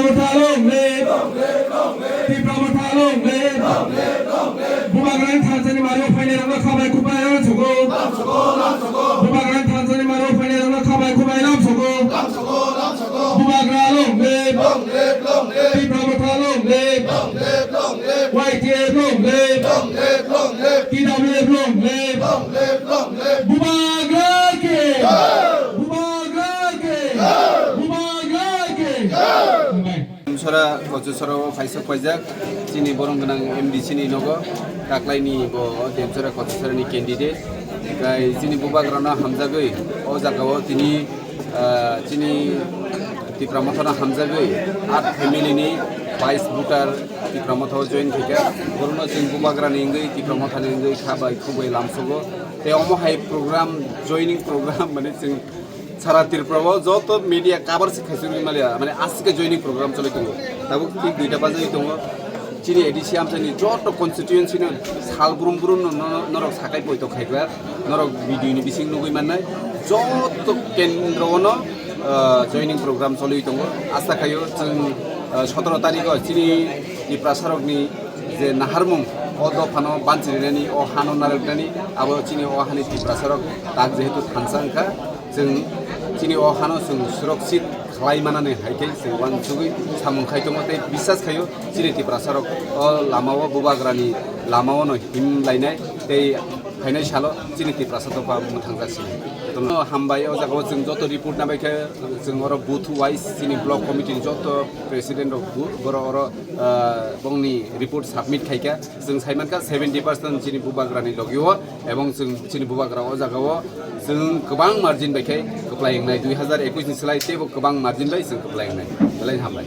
Tipramathalongme, Tipramathalongme, Bubagaran Tanzania Mario Finance Kabai Kubai Lamsogo, Bubagaran Tanzania Mario Finance Kabai Kubai Lamsogo, Bubagaralongme, Tipramathalongme, YTLongme, TWLongme, Bubagarke, Bubagarke, Bubagarke. Sora kocusoro faisok pajak cini borong genang MD cini nogo taklai ni bo demsora kocusoro ni candidate kai cini bubagrana hamzagoi o jagao tini cini Tipramatha hamzagoi at family ni vice voter Tipramatha join thika borno cini bubagrani ngai Tipramatha ni ngai khabai khubai lamsogo te omo hai program joining program mane cing সারা ত্রিপুরা যত media cover শিখাইছে মানে আজকে joining programme চলে দङ দাবো ঠিক 2টা বাজে দङ চিনি এডিসিয়াম চিনি যত কনস্টিটিউয়েন্সি সালব্রুম ব্রুম নরক সাকাই পয়তো খাইগ্রা নরক ভিডিওনি বিসিং নুগৈ মাননাय যত কেন্দ্রনো জয়নিং প্রোগ্রাম চলে দङ আশা খাयो जों 17 তারিখে চিনি ত্রিপ্রাসারকনি যে নাহারমুং o dofano banchirinaini o hano naraknani abo chini o hani Tiprasarok tak jehetu thansangkha जों chini o hano जों सुरक्षित खालायमानानै हायखै जों वानसुगै सामुंखाय दङते बिसास खायो chini Tiprasarok o lamao bubagrani lamao no himlainai tei फाइनाय सालो chini Tiprasarok मुथांगासिनो तनो हामबाय o जागाव जों जत रिपोर्ट नाबायखै जों अर booth wise chini block committee जत प्रेसिडेन्ट अफ बर अर बंगनि रिपोर्ट सबमिट खायखा जों साइमानका 70% chini bubagrani लगियो एवं जों chini bubagra o जागाव जों गोबां मार्जिन बायखै गोप्लायनाय 2021 नि सोलाय तेबो गोबां मार्जिन बाय जों गोप्लायनाय बेलाय हामबाय